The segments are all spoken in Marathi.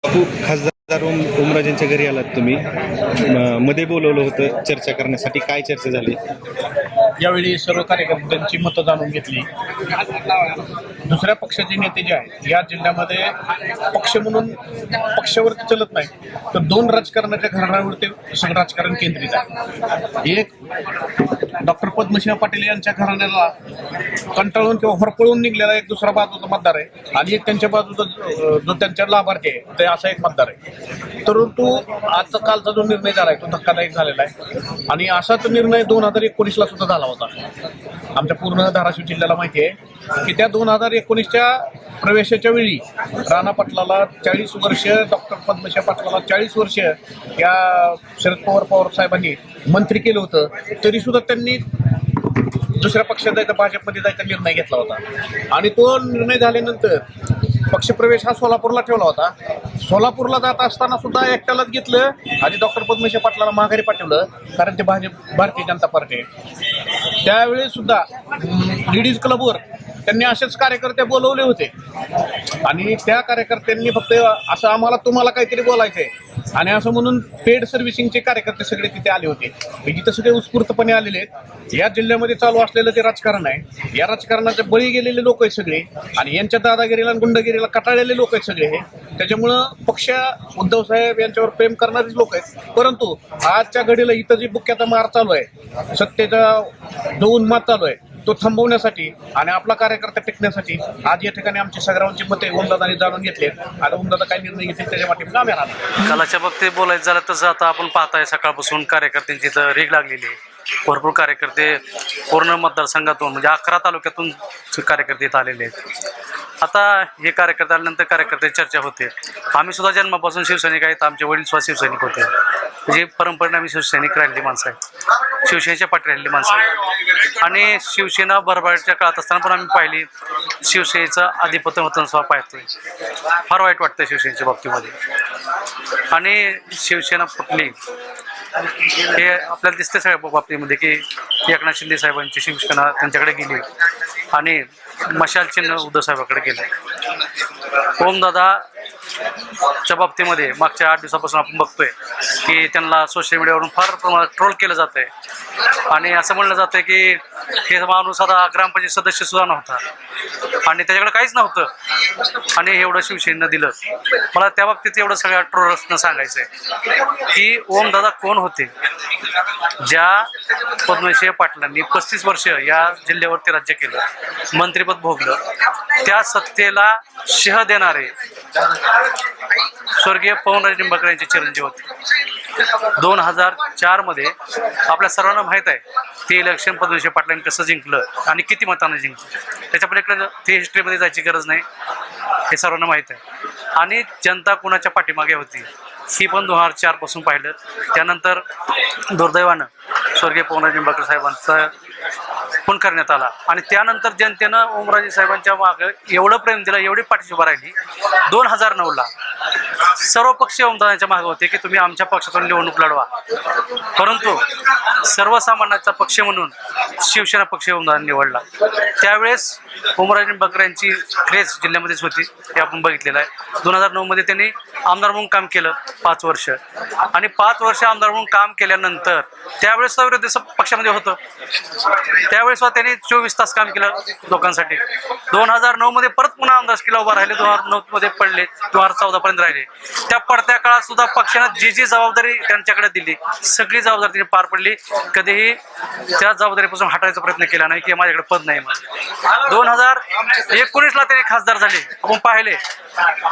खासदार ओमराजेंच्या घरी आलात तुम्ही, मध्ये बोलवलं होतं चर्चा करण्यासाठी. काय चर्चा झाली? यावेळी सर्व कार्यकर्त्यांची मतं जाणून घेतली. दुसऱ्या पक्षाचे नेते जे आहेत या जिल्ह्यामध्ये पक्ष म्हणून पक्षावरती चलत नाही, तर दोन राजकारणाच्या घराण्यावरती सगळं राजकारण केंद्रित आहे. एक डॉक्टर पद्मसिंह पाटील यांच्या घराण्याला कंटाळून किंवा हरपळून निघलेला एक दुसरा बाजूचा मतदार आहे, आणि एक त्यांच्या बाजूचा जो त्यांच्या लाभार्थी आहे ते असा एक मतदार आहे. परंतु आजचा कालचा जो निर्णय झाला आहे तो धक्कादायक झालेला आहे, आणि असाच निर्णय 2019ला सुद्धा झाला होता. आमच्या पूर्ण धाराशिव जिल्ह्याला माहिती आहे की त्या 2019च्या प्रवेशाच्या वेळी राणा पाटलाला 40 वर्ष, डॉक्टर पद्मसिंह पाटलाला 40 वर्ष या शरद पवार साहेबांनी मंत्री केलं होतं, तरी सुद्धा त्यांनी दुसऱ्या पक्षात जायचा, भाजपमध्ये जायचा निर्णय घेतला होता. आणि तो निर्णय झाल्यानंतर पक्षप्रवेश हा सोलापूरला ठेवला होता. सोलापूरला जात असताना सुद्धा एकट्यालाच घेतलं आणि डॉक्टर पद्मसिंह पाटलाला माघारी पाठवलं, कारण ते भारतीय जनता पार्टी आहे. त्यावेळी सुद्धा लेडीज क्लबवर त्यांनी असेच कार्यकर्ते बोलवले होते, आणि त्या कार्यकर्त्यांनी फक्त असं आम्हाला तुम्हाला काहीतरी बोलायचंय आणि असं म्हणून पेड सर्व्हिसिंगचे कार्यकर्ते सगळे तिथे आले होते. जिथे सगळे उत्स्फूर्तपणे आलेले आहेत. या जिल्ह्यामध्ये चालू असलेलं ते राजकारण आहे, या राजकारणाचे बळी गेलेले लोक आहेत सगळे, आणि यांच्या दादागिरीला आणि गुंडगिरीला कटाळलेले लोक आहेत सगळे हे. त्याच्यामुळं पक्ष उद्धव साहेब यांच्यावर प्रेम करणारेच लोक आहेत. परंतु आजच्या घडीला इथं जी बुक्क्याचा मार चालू आहे, सत्तेचा जो उन्माद चालू आहे तो थांबवण्यासाठी आणि आपला कार्यकर्ता टिकण्यासाठी आज या ठिकाणी आमची सगळ्यांची मते ओमदादांनी जाणून घेतलेत. आता ओमदादा काय निर्णय घेतील त्याच्या पाठीमागे आम्ही राहणार. कालाच्या बाबतीत बोलायचं झालं तसं आता आपण पाहताय सकाळपासून कार्यकर्त्यांची इथं रीग लागलेली आहे. भरपूर कार्यकर्ते पूर्ण मतदारसंघातून म्हणजे 11 तालुक्यातून कार्यकर्ते इथं आलेले आहेत. आता हे कार्यकर्ते आल्यानंतर कार्यकर्ते चर्चा होते. आम्ही सुद्धा जन्मापासून शिवसैनिक आहेत, आमचे वडील सुद्धा शिवसैनिक होते. म्हणजे परंपरेने आम्ही शिवसैनिक राहिलेली माणसं आहेत, शिवसेनेच्या पाठी राहिलेली माणसं आहेत. आणि शिवसेना भरभराटीच्या काळात असताना पण आम्ही पाहिली शिवसेनेचं आधिपत्य होतं सुद्धा पाहतोय. फार वाईट वाटतं शिवसेनेच्या बाबतीमध्ये. आणि शिवसेना फुटली हे आपल्याला दिसते सगळ्या बाबतीमध्ये की एकनाथ शिंदे साहेबांची शिवसेना त्यांच्याकडे गेली आणि मशाल चिन्ह उद्धव साहेबांकडे गेलं. ओमदादाच्या बाबतीमध्ये मागच्या 8 दिवसापासून आपण बघतोय की त्यांना सोशल मीडियावरून फार प्रमाणात ट्रोल केलं जात आहे, आणि असं म्हणलं जातं आहे की हे माणूस आता ग्रामपंचायत सदस्य सुद्धा नव्हता आणि त्याच्याकडे काहीच नव्हतं आणि एवढं शिवसेनेनं दिलं. मला त्या बाबतीत एवढं सगळ्या ट्रोलर्सनं सांगायचं आहे की ओमदादा कोण होते, ज्या पद्मसिंह पाटलांनी 35 वर्ष या जिल्ह्यावरती राज्य केलं, मंत्रिपद भोगलं, त्या सत्तेला शह देणारे स्वर्गीय पवनराजे निंबाळकर यांचे चिरंजीव होते. 2004 मध्ये आपल्या सर्वांना माहीत आहे ते इलेक्शन पद्मसिंह पाटलांनी कसं जिंकलं आणि किती मतांना जिंकलं. त्याच्यापलीकडे ते हिस्ट्रीमध्ये जायची गरज नाही, हे सर्वांना माहीत आहे. आणि जनता कुणाच्या पाठीमागे होती ही पण 2004 पासून पाहिलं. त्यानंतर दुर्दैवानं स्वर्गीय पवनराजे निंबाळकर साहेबांचा खून करण्यात आला, आणि त्यानंतर जनतेनं ओमराजे साहेबांच्या मागे एवढं प्रेम दिलं, एवढी पाठीशी उभं राहिली. 2009ला सर्व पक्ष ओमदादांच्या मागे होते की तुम्ही आमच्या पक्षातून निवडणूक लढवा, परंतु सर्वसामान्यांचा पक्ष म्हणून शिवसेना पक्ष ओमदादांनी निवडला. त्यावेळेस ओमराजे निंबाळकर यांची क्रेज जिल्ह्यामध्येच होती, हे आपण बघितलेलं आहे. 2009 मध्ये त्यांनी आमदार म्हणून काम केलं 5 वर्ष, आणि 5 वर्ष आमदार म्हणून काम केल्यानंतर त्यावेळेस विरोधी पक्षामध्ये होतं, त्यावेळेस त्यांनी 24 तास काम केलं लोकांसाठी. 2009 मध्ये परत पुन्हा आमदारकीला उभा राहिले, 2009 मध्ये पडले, 2014 पर्यंत राहिले. त्या पडत्या काळात सुद्धा पक्षानं जी जबाबदारी त्यांच्याकडे दिली सगळी जबाबदारी त्यांनी पार पडली. कधीही त्या जबाबदारीपासून हटायचा प्रयत्न केला नाही की माझ्याकडे पद नाही म्हणून. 2019ला त्यांनी खासदार झाले, आपण पाहिले.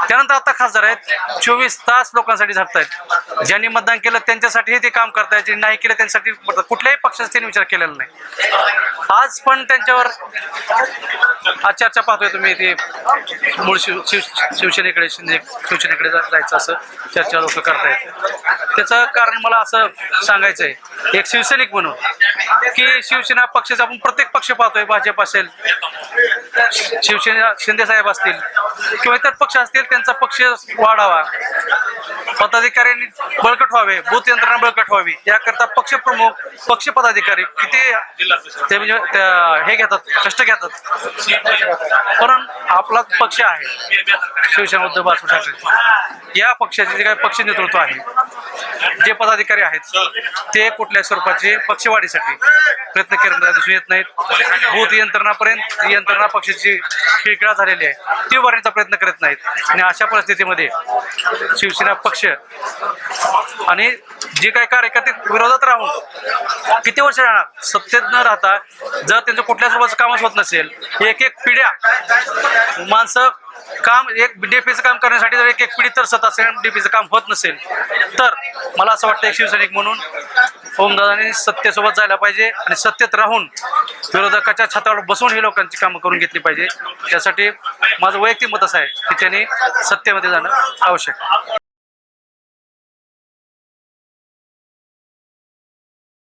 त्यानंतर आता खासदार आहेत, 24 तास लोकांसाठी झटतायत. ज्यांनी मतदान केलं त्यांच्यासाठी ते काम करतायत, ज्यांनी नाही केलं त्यांच्यासाठी कुठल्याही पक्षाचा त्यांनी विचार केलेला नाही. आज पण त्यांच्यावर आज चर्चा पाहतोय तुम्ही, ते मूळ शिवसेनेकडे शिवसेनेकडे जायचं असं चर्चा लोक करतायत. त्याचं कारण मला असं सांगायचं आहे एक शिवसैनिक म्हणून की शिवसेना पक्षाचा आपण प्रत्येक पक्ष पाहतोय, भाजप असेल शिवसेना शिंदे साहेब असतील किंवा इतर पक्ष असतील त्यांचा पक्ष वाढावा, पदाधिकाऱ्यांनी बळकट व्हावे, बूथ यंत्रणा बळकट व्हावी याकरता पक्षप्रमुख पक्ष पदाधिकारी किती ते म्हणजे हे घेतात, कष्ट घेतात. पण आपला पक्ष आहे शिवसेना उद्धव बाळासाहेब ठाकरे, या पक्षाचे जे काही पक्ष नेतृत्व आहे, जे पदाधिकारी आहेत ते कुठल्या स्वरूपाचे पक्षवाढीसाठी प्रयत्न करण्यात दिसून येत नाहीत. बूथ यंत्रणापर्यंत यंत्रणा पक्षाची खिळखिळा झालेली आहे ती उभारण्याचा प्रयत्न करत नाहीत. आणि अशा परिस्थितीमध्ये शिवसेना पक्ष आणि जे काही कार्यकर्ते विरोधात राहून किती वर्ष राहणार, सत्तेत न राहता जर त्यांचं कुठल्या स्वरूपाचं कामच होत नसेल, एक पिढ्या माणसं काम एक डीपीचं काम करण्यासाठी जर एक पिढी तरसत असेल, डीपीचं काम होत नसेल, तर मला असं वाटतं एक शिवसैनिक म्हणून ओमदादांनी सत्तेसोबत जायला पाहिजे आणि सत्तेत राहून विरोधकाच्या छतावर बसून ही लोकांची कामं करून घेतली पाहिजे. त्यासाठी माझं वैयक्तिक मत असं आहे की त्यांनी सत्तेमध्ये जाणं आवश्यक.